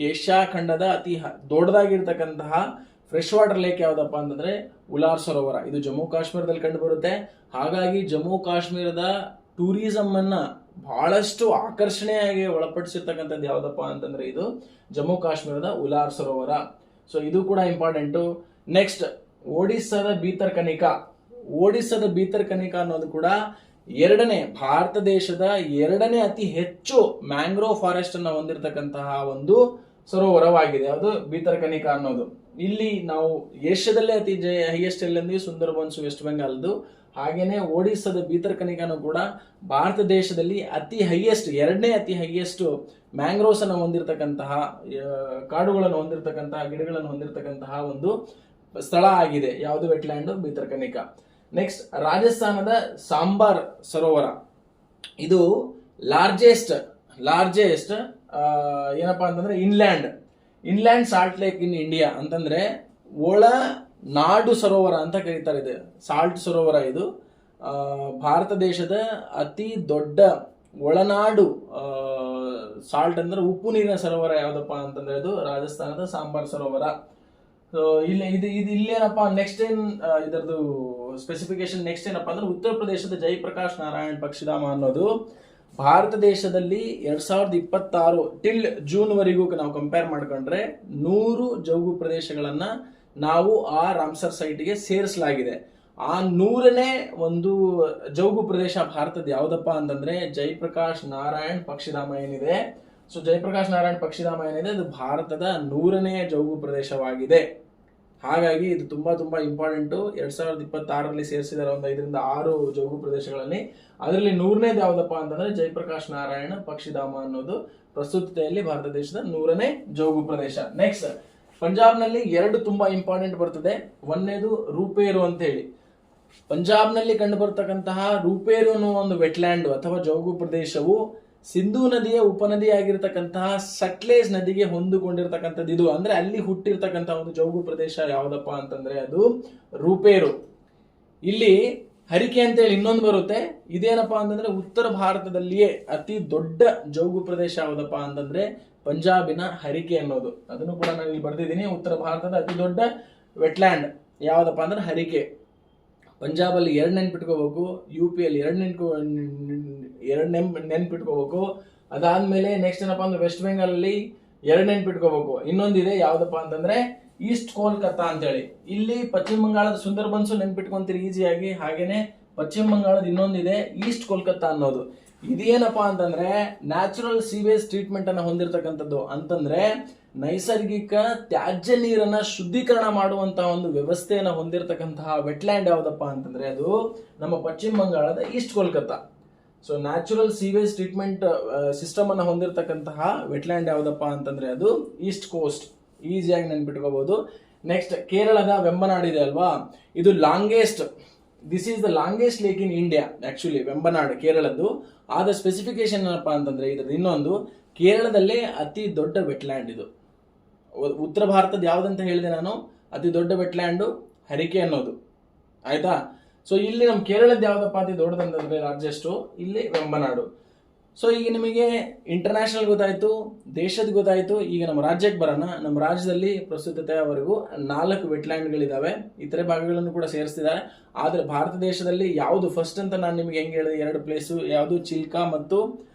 Asia ಖಂಡದ ಅತಿ ದೊಡ್ಡದಾಗಿರ್ತಕ್ಕಂತಹ ಫ್ರೆಶ್ ವಾಟರ್ ಲೇಕ್ ಯಾವ್ದಪ್ಪ ಅಂತಂದ್ರೆ ಉಲಾರ್ ಸರೋವರ. ಇದು ಜಮ್ಮು ಕಾಶ್ಮೀರದಲ್ಲಿ ಕಂಡು ಬರುತ್ತೆ. ಹಾಗಾಗಿ ಜಮ್ಮು ಕಾಶ್ಮೀರದ ಟೂರಿಸಂ ಅನ್ನ ಬಹಳಷ್ಟು ಆಕರ್ಷಣೆಯಾಗಿ ಒಳಪಡಿಸಿರ್ತಕ್ಕಂಥದ್ದು ಯಾವ್ದಪ್ಪ ಅಂತಂದ್ರೆ ಇದು ಜಮ್ಮು ಕಾಶ್ಮೀರದ ಉಲಾರ್ ಸರೋವರ. ಸೊ ಇದು ಕೂಡ ಇಂಪಾರ್ಟೆಂಟು. ನೆಕ್ಸ್ಟ್ ಒಡಿಸ್ಸಾದ ಬೀತರ್ ಕನಿಕಾ ಅನ್ನೋದು ಕೂಡ ಭಾರತ ದೇಶದ ಎರಡನೇ ಅತಿ ಹೆಚ್ಚು ಮ್ಯಾಂಗ್ರೋವ್ ಫಾರೆಸ್ಟ್ ಅನ್ನ ಹೊಂದಿರತಕ್ಕಂತಹ ಒಂದು ಸರೋವರವಾಗಿದೆ. ಅದು ಬೀತರ್ ಕನಿಕಾ ಅನ್ನೋದು. ಇಲ್ಲಿ ನಾವು ಏಷ್ಯಾದಲ್ಲೇ ಅತಿ ಹೈಯೆಸ್ಟ್ ಎಲ್ಲಂದ್ವಿ ಸುಂದರ್ಬನ್ಸ್ ವೆಸ್ಟ್ ಬೆಂಗಾಲ್ದು. ಹಾಗೇನೆ ಒಡಿಸ್ಸಾದ ಬೀತರ್ ಕನಿಕಾನು ಕೂಡ ಭಾರತ ದೇಶದಲ್ಲಿ ಎರಡನೇ ಅತಿ ಹೈಯೆಸ್ಟ್ ಮ್ಯಾಂಗ್ರೋವ್ಸ್ ಅನ್ನು ಹೊಂದಿರತಕ್ಕಂತಹ ಕಾಡುಗಳನ್ನು ಹೊಂದಿರತಕ್ಕಂತಹ ಗಿಡಗಳನ್ನು ಹೊಂದಿರತಕ್ಕಂತಹ ಒಂದು ಸ್ಥಳ ಆಗಿದೆ. ಯಾವುದು? ವೆಟ್ಲ್ಯಾಂಡ್ ಬೀತರ್ ಕನಿಕಾ. ನೆಕ್ಸ್ಟ್ ರಾಜಸ್ಥಾನದ ಸಾಂಬಾರ್ ಸರೋವರ. ಇದು ಲಾರ್ಜೆಸ್ಟ್ ಏನಪ್ಪಾ ಅಂತಂದ್ರೆ inland salt lake in India ಅಂತಂದ್ರೆ ಒಳ ನಾಡು ಸರೋವರ ಅಂತ ಕರೀತಾರೆ. ಇದೆ ಸಾಲ್ಟ್ ಸರೋವರ. ಇದು ಭಾರತ ದೇಶದ ಅತಿ ದೊಡ್ಡ ಒಳನಾಡು ಸಾಲ್ಟ್ ಅಂದ್ರೆ ಉಪ್ಪು ನೀರಿನ ಸರೋವರ ಯಾವ್ದಪ್ಪ ಅಂತಂದ್ರೆ ಅದು ರಾಜಸ್ಥಾನದ ಸಾಂಬಾರ್ ಸರೋವರ. ಇಲ್ಲೇನಪ್ಪಾ ನೆಕ್ಸ್ಟ್ ಇದರದು ಸ್ಪೆಸಿಫಿಕೇಶನ್ ನೆಕ್ಸ್ಟ್ ಏನಪ್ಪಾ ಅಂದ್ರೆ ಉತ್ತರ ಪ್ರದೇಶದ ಜಯಪ್ರಕಾಶ್ ನಾರಾಯಣ್ ಪಕ್ಷಿಧಾಮ ಅನ್ನೋದು ಭಾರತ ದೇಶದಲ್ಲಿ 2026 ಟಿಲ್ ಜೂನ್ ವರೆಗೂ ನಾವು ಕಂಪೇರ್ ಮಾಡ್ಕೊಂಡ್ರೆ 100 ಜೌಗು ಪ್ರದೇಶಗಳನ್ನ ನಾವು ಆ ರಾಮ್ಸರ್ ಸೈಟ್ಗೆ ಸೇರಿಸಲಾಗಿದೆ. ಆ 100ನೇ ಒಂದು ಜೌಗು ಪ್ರದೇಶ ಭಾರತದ ಯಾವ್ದಪ್ಪ ಅಂತಂದ್ರೆ ಜಯಪ್ರಕಾಶ್ ನಾರಾಯಣ್ ಪಕ್ಷಿಧಾಮ ಏನಿದೆ. ಸೊ ಜಯಪ್ರಕಾಶ್ ನಾರಾಯಣ್ ಪಕ್ಷಿಧಾಮ ಏನಿದೆ ಅದು ಭಾರತದ 100ನೇ ಜೌಗು ಪ್ರದೇಶವಾಗಿದೆ. ಹಾಗಾಗಿ ಇದು ತುಂಬಾ ಇಂಪಾರ್ಟೆಂಟು. 2026ರಲ್ಲಿ ಸೇರಿಸಿದಾರೆ ಒಂದು 5ರಿಂದ 6 ಜೌಗು ಪ್ರದೇಶಗಳಲ್ಲಿ. ಅದರಲ್ಲಿ 100ನೇದು ಯಾವ್ದಪ್ಪ ಅಂತಂದ್ರೆ ಜಯಪ್ರಕಾಶ್ ನಾರಾಯಣ ಪಕ್ಷಿಧಾಮ ಅನ್ನೋದು ಪ್ರಸ್ತುತತೆಯಲ್ಲಿ ಭಾರತ ದೇಶದ 100ನೇ ಜೌಗು ಪ್ರದೇಶ. ನೆಕ್ಸ್ಟ್ ಪಂಜಾಬ್ನಲ್ಲಿ 2 ತುಂಬಾ ಇಂಪಾರ್ಟೆಂಟ್ ಬರ್ತದೆ. ಒಂದನೇದು ರೂಪೇರು ಅಂತ ಹೇಳಿ. ಪಂಜಾಬ್ನಲ್ಲಿ ಕಂಡು ಬರ್ತಕ್ಕಂತಹ ರೂಪೇರು ಅನ್ನೋ ಒಂದು ವೆಟ್ಲ್ಯಾಂಡ್ ಅಥವಾ ಜೌಗು ಪ್ರದೇಶವು ಸಿಂಧೂ ನದಿಯ ಉಪನದಿಯಾಗಿರ್ತಕ್ಕಂತಹ ಸಟ್ಲೇಜ್ ನದಿಗೆ ಹೊಂದಿಕೊಂಡಿರ್ತಕ್ಕಂಥದ್ದು. ಇದು ಅಂದ್ರೆ ಅಲ್ಲಿ ಹುಟ್ಟಿರ್ತಕ್ಕಂತಹ ಒಂದು ಜೌಗು ಪ್ರದೇಶ ಯಾವ್ದಪ್ಪ ಅಂತಂದ್ರೆ ಅದು ರೂಪೇರು. ಇಲ್ಲಿ ಹರಿಕೆ ಅಂತೇಳಿ ಇನ್ನೊಂದು ಬರುತ್ತೆ. ಇದೇನಪ್ಪಾ ಅಂತಂದ್ರೆ ಉತ್ತರ ಭಾರತದಲ್ಲಿಯೇ ಅತಿ ದೊಡ್ಡ ಜೌಗು ಪ್ರದೇಶ ಯಾವ್ದಪ್ಪ ಅಂತಂದ್ರೆ ಪಂಜಾಬಿನ ಹರಿಕೆ ಅನ್ನೋದು. ಅದನ್ನು ಕೂಡ ನಾನು ಇಲ್ಲಿ ಬರ್ತಿದ್ದೀನಿ. ಉತ್ತರ ಭಾರತದ ಅತಿ ದೊಡ್ಡ ವೆಟ್ಲ್ಯಾಂಡ್ ಯಾವ್ದಪ್ಪ ಅಂದ್ರೆ ಹರಿಕೆ. ಪಂಜಾಬ್ ಅಲ್ಲಿ 2 ನೆನ್ಪಿಟ್ಕೋಬೇಕು, UP-ಯಲ್ಲಿ 2 ನೆನ್ಪಿಟ್ಕೋಬೇಕು. ಅದಾದ್ಮೇಲೆ ನೆಕ್ಸ್ಟ್ ಏನಪ್ಪಾ ಅಂದ್ರೆ ವೆಸ್ಟ್ ಬೆಂಗಾಲ್ ಅಲ್ಲಿ 2 ನೆನ್ಪಿಟ್ಕೋಬೇಕು. ಇನ್ನೊಂದಿದೆ ಯಾವ್ದಪ್ಪ ಅಂತಂದ್ರೆ ಈಸ್ಟ್ ಕೋಲ್ಕತ್ತಾ ಅಂತೇಳಿ. ಇಲ್ಲಿ ಪಶ್ಚಿಮ ಬಂಗಾಳದ ಸುಂದರ್ಬನ್ಸ್ ನೆನ್ಪಿಟ್ಕೊಂತೀರಿ ಈಸಿಯಾಗಿ. ಹಾಗೇನೆ ಪಶ್ಚಿಮ ಬಂಗಾಳದ ಇನ್ನೊಂದಿದೆ ಈಸ್ಟ್ ಕೋಲ್ಕತ್ತಾ ಅನ್ನೋದು. ಇದೇನಪ್ಪಾ ಅಂತಂದ್ರೆ ನ್ಯಾಚುರಲ್ ಸೀವೇಜ್ ಟ್ರೀಟ್ಮೆಂಟ್ ಅನ್ನ ಹೊಂದಿರತಕ್ಕಂಥದ್ದು. ಅಂತಂದ್ರೆ ನೈಸರ್ಗಿಕ ತ್ಯಾಜ್ಯ ನೀರನ್ನ ಶುದ್ಧೀಕರಣ ಮಾಡುವಂತಹ ಒಂದು ವ್ಯವಸ್ಥೆಯನ್ನ ಹೊಂದಿರತಕ್ಕಂತಹ ವೆಟ್ಲ್ಯಾಂಡ್ ಯಾವ್ದಪ್ಪ ಅಂತಂದ್ರೆ ಅದು ನಮ್ಮ ಪಶ್ಚಿಮ ಬಂಗಾಳದ East Kolkata. So natural sewage treatment system ಅನ್ನ ಹೊಂದಿರತಕ್ಕಂತಹ ವೆಟ್ಲ್ಯಾಂಡ್ ಯಾವ್ದಪ್ಪ ಅಂತಂದ್ರೆ ಅದು ಈಸ್ಟ್ ಕೋಸ್ಟ್. ಈಸಿಯಾಗಿ ನೆನ್ಪಿಟ್ಕೋಬಹುದು. ನೆಕ್ಸ್ಟ್ ಕೇರಳದ ವೆಂಬನಾಡ್ ಇದೆ ಅಲ್ವಾ, ಇದು longest, this is the longest lake in India. Actually Vembanad ಕೇರಳದ್ದು. ಆದ ಸ್ಪೆಸಿಫಿಕೇಶನ್ ಏನಪ್ಪಾ ಅಂತಂದ್ರೆ ಇದ್ರದ್ದು ಇನ್ನೊಂದು, ಕೇರಳದಲ್ಲೇ ಅತಿ ದೊಡ್ಡ ವೆಟ್ಲ್ಯಾಂಡ್ ಇದು. ಉತ್ತರ ಭಾರತದ ಯಾವ್ದಂತ ಹೇಳಿದೆ ನಾನು, ಅತಿ ದೊಡ್ಡ ವೆಟ್ಲ್ಯಾಂಡು ಹರಿಕೆ ಅನ್ನೋದು. ಆಯ್ತಾ. ಸೊ ಇಲ್ಲಿ ನಮ್ಮ ಕೇರಳದ ಯಾವ್ದಪ್ಪ ಅತಿ ದೊಡ್ಡದಂತಂದ್ರೆ ರಾಜ್ಯಷ್ಟು ಇಲ್ಲಿ ವೆಂಬನಾಡು. ಸೊ ಈಗ ನಿಮಗೆ ಇಂಟರ್ನ್ಯಾಷನಲ್ ಗೊತ್ತಾಯ್ತು, ದೇಶದ ಗೊತ್ತಾಯ್ತು. ಈಗ ನಮ್ಮ ರಾಜ್ಯಕ್ಕೆ ಬರೋಣ. ನಮ್ಮ ರಾಜ್ಯದಲ್ಲಿ ಪ್ರಸ್ತುತತೆಯವರೆಗೂ 4 ವೆಟ್ಲ್ಯಾಂಡ್ಗಳಿದಾವೆ. ಇತರೆ ಭಾಗಗಳನ್ನು ಕೂಡ ಸೇರಿಸ್ತಿದ್ದಾರೆ. ಆದ್ರೆ ಭಾರತ ದೇಶದಲ್ಲಿ ಯಾವುದು ಫಸ್ಟ್ ಅಂತ ನಾನು ನಿಮ್ಗೆ ಹೆಂಗೆ ಹೇಳಿದೆ, 2 ಪ್ಲೇಸು ಯಾವುದು, ಚಿಲ್ಕಾ ಮತ್ತು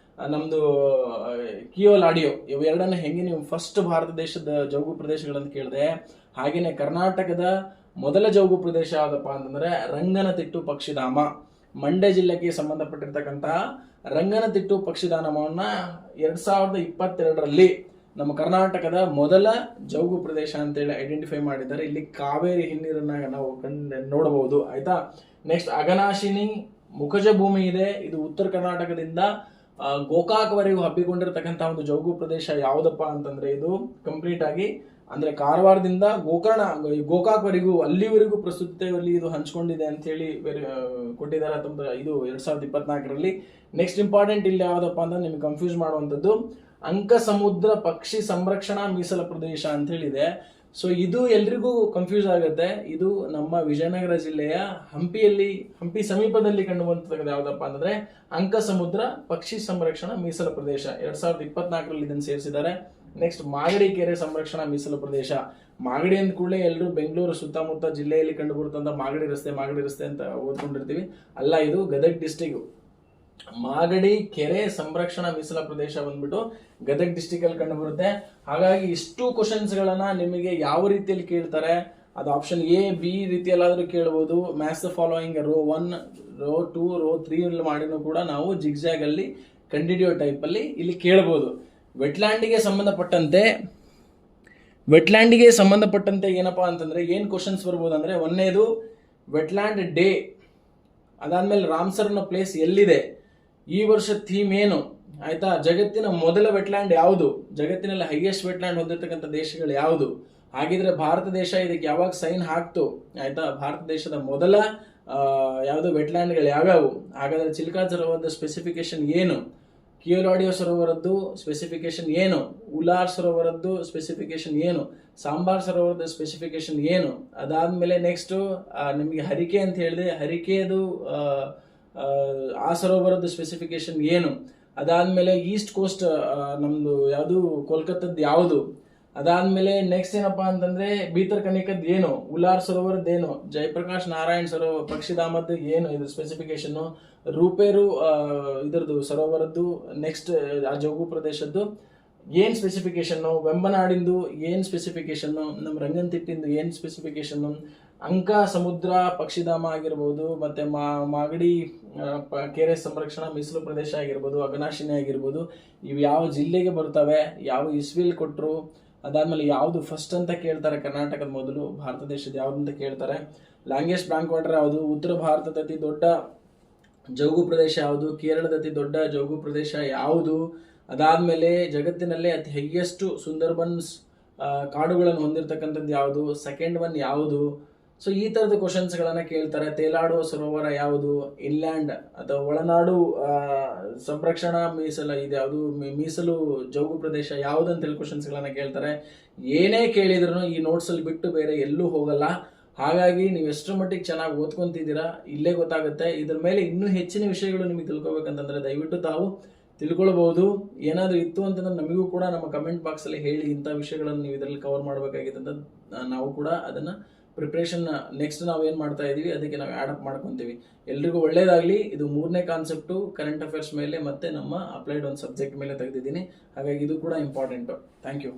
ನಮ್ದು ಕಿಯೋಲಾಡಿಯೋ. ಇವು ಎರಡನ್ನ ಹೆಂಗೆ ನೀವು ಫಸ್ಟ್ ಭಾರತ ದೇಶದ ಜೌಗು ಪ್ರದೇಶಗಳನ್ನು ಕೇಳಿದೆ, ಹಾಗೇನೆ ಕರ್ನಾಟಕದ ಮೊದಲ ಜೌಗು ಪ್ರದೇಶ ಯಾವ್ದಪ್ಪ ಅಂತಂದ್ರೆ ರಂಗನತಿಟ್ಟು ಪಕ್ಷಿಧಾಮ. ಮಂಡ್ಯ ಜಿಲ್ಲೆಗೆ ಸಂಬಂಧಪಟ್ಟಿರ್ತಕ್ಕಂತಹ ರಂಗನತಿಟ್ಟು ಪಕ್ಷಿಧಾಮವನ್ನ 2022ರಲ್ಲಿ ನಮ್ಮ ಕರ್ನಾಟಕದ ಮೊದಲ ಜೌಗು ಪ್ರದೇಶ ಅಂತೇಳಿ ಐಡೆಂಟಿಫೈ ಮಾಡಿದ್ದಾರೆ. ಇಲ್ಲಿ ಕಾವೇರಿ ಹಿನ್ನೀರನ್ನ ನಾವು ನೋಡಬಹುದು. ಆಯ್ತಾ. ನೆಕ್ಸ್ಟ್ ಅಘನಾಶಿನಿ ಮುಖಜ ಭೂಮಿ ಇದೆ. ಇದು ಉತ್ತರ ಕರ್ನಾಟಕದಿಂದ ಗೋಕಾಕ್ ವರೆಗೂ ಹಬ್ಬಿಕೊಂಡಿರ್ತಕ್ಕಂತಹ ಒಂದು ಜೌಗು ಪ್ರದೇಶ ಯಾವ್ದಪ್ಪ ಅಂತಂದ್ರೆ ಇದು ಕಂಪ್ಲೀಟ್ ಆಗಿ ಅಂದ್ರೆ ಕಾರವಾರದಿಂದ ಗೋಕಾಕ್ ವರೆಗೂ ಅಲ್ಲಿವರೆಗೂ ಪ್ರಸ್ತುತತೆಯಲ್ಲಿ ಇದು ಹಂಚ್ಕೊಂಡಿದೆ ಅಂತ ಹೇಳಿ ಕೊಟ್ಟಿದ್ದಾರೆ ಇದು 2024ರಲ್ಲಿ. ನೆಕ್ಸ್ಟ್ ಇಂಪಾರ್ಟೆಂಟ್ ಇಲ್ಲಿ ಯಾವ್ದಪ್ಪ ಅಂದ್ರೆ ನಿಮ್ಗೆ ಕನ್ಫ್ಯೂಸ್ ಮಾಡುವಂಥದ್ದು ಅಂಕ ಸಮುದ್ರ ಪಕ್ಷಿ ಸಂರಕ್ಷಣಾ ಮೀಸಲ ಪ್ರದೇಶ ಅಂತ ಹೇಳಿದೆ. ಸೊ ಇದು ಎಲ್ರಿಗೂ ಕನ್ಫ್ಯೂಸ್ ಆಗುತ್ತೆ. ಇದು ನಮ್ಮ ವಿಜಯನಗರ ಜಿಲ್ಲೆಯ ಹಂಪಿ ಸಮೀಪದಲ್ಲಿ ಕಂಡುಬಂತಕ್ಕಂಥ ಯಾವ್ದಪ್ಪ ಅಂತಂದ್ರೆ ಅಂಕ ಸಮುದ್ರ ಪಕ್ಷಿ ಸಂರಕ್ಷಣಾ ಮೀಸಲ ಪ್ರದೇಶ. 2024ರಲ್ಲಿ ಇದನ್ನು ಸೇರಿಸಿದ್ದಾರೆ. ನೆಕ್ಸ್ಟ್ ಮಾಗಡಿ ಕೆರೆ ಸಂರಕ್ಷಣಾ ಮೀಸಲು ಪ್ರದೇಶ. ಮಾಗಡಿ ಅಂದ ಕೂಡಲೇ ಎಲ್ಲರೂ ಬೆಂಗಳೂರು ಸುತ್ತಮುತ್ತ ಜಿಲ್ಲೆಯಲ್ಲಿ ಕಂಡು ಬರುತ್ತಂತ ಮಾಗಡಿ ರಸ್ತೆ ಅಂತ ಓದ್ಕೊಂಡಿರ್ತೀವಿ. ಅಲ್ಲ, ಇದು ಗದಗ ಡಿಸ್ಟಿಕ್ ಮಾಗಡಿ ಕೆರೆ ಸಂರಕ್ಷಣಾ ಮೀಸಲ ಪ್ರದೇಶ ಬಂದ್ಬಿಟ್ಟು ಗದಗ ಡಿಸ್ಟಿಕ್ ಅಲ್ಲಿ ಕಂಡು ಬರುತ್ತೆ. ಹಾಗಾಗಿ ಇಷ್ಟು ಕ್ವಶನ್ಸ್ ಗಳನ್ನ ನಿಮಗೆ ಯಾವ ರೀತಿಯಲ್ಲಿ ಕೇಳ್ತಾರೆ, ಅದು ಆಪ್ಷನ್ ಎ ಬಿ ರೀತಿಯಲ್ಲಾದ್ರೂ ಕೇಳಬಹುದು. Match the following row 1 row 2 row 3 ಮಾಡಿನೂ ಕೂಡ ನಾವು ಜಿಗ್ಜಾಗ್ ಅಲ್ಲಿ ಕಂಡಿಡಿಯೋ ಟೈಪ್ ಅಲ್ಲಿ ಇಲ್ಲಿ ಕೇಳಬಹುದು. ವೆಟ್ಲ್ಯಾಂಡಿಗೆ ಸಂಬಂಧಪಟ್ಟಂತೆ ಏನಪ್ಪಾ ಅಂತಂದ್ರೆ ಏನ್ ಕ್ವಶನ್ಸ್ ಬರ್ಬೋದು ಅಂದ್ರೆ, ಒಂದನೇದು ವೆಟ್ಲ್ಯಾಂಡ್ ಡೇ, ಅದಾದ್ಮೇಲೆ ರಾಮ್ಸರ್ ಅನ್ನೋ ಪ್ಲೇಸ್ ಎಲ್ಲಿದೆ, ಈ ವರ್ಷ ಥೀಮ್ ಏನು, ಆಯ್ತಾ, ಜಗತ್ತಿನ ಮೊದಲ ವೆಟ್ಲ್ಯಾಂಡ್ ಯಾವುದು, ಜಗತ್ತಿನಲ್ಲಿ ಹೈಯೆಸ್ಟ್ ವೆಟ್ಲ್ಯಾಂಡ್ ಹೊಂದಿರತಕ್ಕಂಥ ದೇಶಗಳು ಯಾವುದು, ಹಾಗಿದ್ರೆ ಭಾರತ ದೇಶ ಇದಕ್ಕೆ ಯಾವಾಗ ಸೈನ್ ಹಾಕ್ತು, ಆಯ್ತಾ, ಭಾರತ ದೇಶದ ಮೊದಲ ಯಾವುದು ವೆಟ್ಲ್ಯಾಂಡ್ಗಳು ಯಾವ್ಯಾವು, ಹಾಗಾದ್ರೆ ಚಿಲ್ಕಾ ಸರೋವರದ ಸ್ಪೆಸಿಫಿಕೇಶನ್ ಏನು, ಕಿಯೋಲಾಡಿಯೋ ಸರೋವರದ್ದು ಸ್ಪೆಸಿಫಿಕೇಶನ್ ಏನು, ಉಲಾರ್ ಸರೋವರದ್ದು ಸ್ಪೆಸಿಫಿಕೇಶನ್ ಏನು, ಸಾಂಬಾರ್ ಸರೋವರದ ಸ್ಪೆಸಿಫಿಕೇಶನ್ ಏನು, ಅದಾದ್ಮೇಲೆ ನೆಕ್ಸ್ಟ್ ನಿಮಗೆ ಹರಿಕೆ ಅಂತ ಹೇಳಿದೆ, ಹರಿಕೆದು ಆ ಸರೋವರದ ಸ್ಪೆಸಿಫಿಕೇಶನ್ ಏನು, ಅದಾದ್ಮೇಲೆ ಈಸ್ಟ್ ಕೋಸ್ಟ್ ನಮ್ದು ಯಾವುದು ಕೋಲ್ಕತ್ತದ್ದು ಯಾವುದು, ಅದಾದ್ಮೇಲೆ ನೆಕ್ಸ್ಟ್ ಏನಪ್ಪಾ ಅಂತಂದ್ರೆ ಬೀತರ್ಕನಿಕದ್ ಏನು, ಉಲಾರ್ ಸರೋವರದ್ದು ಏನು, ಜಯಪ್ರಕಾಶ್ ನಾರಾಯಣ್ ಸರೋವರ ಪಕ್ಷಿಧಾಮದ್ದು ಏನು ಇದು ಸ್ಪೆಸಿಫಿಕೇಶನ್, ರೂಪೇರು ಇದರದ್ದು ಸರೋವರದ್ದು ನೆಕ್ಸ್ಟ್ ಆ ಜೌಗು ಪ್ರದೇಶದ್ದು ಏನ್ ಸ್ಪೆಸಿಫಿಕೇಶನ್, ವೆಂಬನಾಡಿಂದು ಏನ್ ಸ್ಪೆಸಿಫಿಕೇಶನ್, ನಮ್ಮ ರಂಗನತಿಟ್ಟಿಂದು ಏನ್ ಸ್ಪೆಸಿಫಿಕೇಶನ್, ಅಂಕ ಸಮುದ್ರ ಪಕ್ಷಿಧಾಮ ಆಗಿರ್ಬೋದು, ಮತ್ತೆ ಮಾಗಡಿ ಕೆರೆ ಸಂರಕ್ಷಣಾ ಮೀಸಲು ಪ್ರದೇಶ ಆಗಿರ್ಬೋದು, ಅಘನಾಶಿನಿ ಆಗಿರ್ಬೋದು, ಇವು ಯಾವ ಜಿಲ್ಲೆಗೆ ಬರ್ತವೆ, ಯಾವ ಇಸ್ವಿಲ್ ಕೊಟ್ಟರು, ಅದಾದ್ಮೇಲೆ ಯಾವುದು ಫಸ್ಟ್ ಅಂತ ಕೇಳ್ತಾರೆ, ಕರ್ನಾಟಕದ ಮೊದಲು, ಭಾರತ ದೇಶದ ಯಾವ್ದು ಅಂತ ಕೇಳ್ತಾರೆ, ಲಾಂಗೆಸ್ಟ್ ಬ್ಯಾಂಕ್ ವಾಟರ್ ಯಾವುದು, ಉತ್ತರ ಭಾರತದ ಅತಿ ದೊಡ್ಡ ಜೌಗು ಪ್ರದೇಶ ಯಾವುದು, ಕೇರಳದ ಅತಿ ದೊಡ್ಡ ಜೌಗು ಪ್ರದೇಶ ಯಾವುದು, ಅದಾದ್ಮೇಲೆ ಜಗತ್ತಿನಲ್ಲೇ ಅತಿ ಹೈಯೆಸ್ಟ್ ಸುಂದರ್ಬನ್ಸ್ ಕಾಡುಗಳನ್ನು ಹೊಂದಿರತಕ್ಕಂಥದ್ದು ಯಾವುದು, ಸೆಕೆಂಡ್ ಒನ್ ಯಾವುದು. ಸೊ ಈ ತರದ ಕ್ವಶನ್ಸ್ ಗಳನ್ನ ಕೇಳ್ತಾರೆ. ತೇಲಾಡುವ ಸರೋವರ ಯಾವುದು, ಇನ್ಲ್ಯಾಂಡ್ ಅಥವಾ ಒಳನಾಡು ಸಂರಕ್ಷಣಾ ಮೀಸಲು ಜೌಗು ಪ್ರದೇಶ ಯಾವುದು ಅಂತೇಳಿ ಕ್ವಶನ್ಸ್ ಗಳನ್ನ ಕೇಳ್ತಾರೆ. ಏನೇ ಕೇಳಿದ್ರು ಈ ನೋಟ್ಸ್ ಅಲ್ಲಿ ಬಿಟ್ಟು ಬೇರೆ ಎಲ್ಲೂ ಹೋಗಲ್ಲ. ಹಾಗಾಗಿ ನೀವು ಎಷ್ಟರ ಮಟ್ಟಿಗೆ ಚೆನ್ನಾಗಿ ಓದ್ಕೊಂತಿದ್ದೀರಾ ಇಲ್ಲೇ ಗೊತ್ತಾಗುತ್ತೆ. ಇದ್ರ ಮೇಲೆ ಇನ್ನೂ ಹೆಚ್ಚಿನ ವಿಷಯಗಳು ನಿಮಗೆ ತಿಳ್ಕೊಬೇಕಂತಂದ್ರೆ ದಯವಿಟ್ಟು ತಾವು ತಿಳ್ಕೊಳ್ಬಹುದು. ಏನಾದರೂ ಇತ್ತು ಅಂತಂದ್ರೆ ನಮಗೂ ಕೂಡ ನಮ್ಮ ಕಮೆಂಟ್ ಬಾಕ್ಸ್ ಅಲ್ಲಿ ಹೇಳಿ, ಇಂಥ ವಿಷಯಗಳನ್ನು ನೀವು ಇದರಲ್ಲಿ ಕವರ್ ಮಾಡಬೇಕಾಗಿತ್ತು ಅಂತ ನಾವು ಕೂಡ ಅದನ್ನ ಪ್ರಿಪ್ರೇಷನ್ ನೆಕ್ಸ್ಟ್ ನಾವು ಏನು ಮಾಡ್ತಾ ಇದೀವಿ ಅದಕ್ಕೆ ನಾವು ಆ್ಯಡ್ ಅಪ್ ಮಾಡ್ಕೊತೀವಿ. ಎಲ್ರಿಗೂ ಒಳ್ಳೇದಾಗಲಿ. ಇದು 3ನೇ ಕಾನ್ಸೆಪ್ಟು ಕರೆಂಟ್ ಅಫೇರ್ಸ್ ಮೇಲೆ ಮತ್ತೆ ನಮ್ಮ ಅಪ್ಲೈಡ್ ಒಂದು ಸಬ್ಜೆಕ್ಟ್ ಮೇಲೆ ತೆಗೆದಿದ್ದೀನಿ. ಹಾಗಾಗಿ ಇದು ಕೂಡ ಇಂಪಾರ್ಟೆಂಟು. Thank you.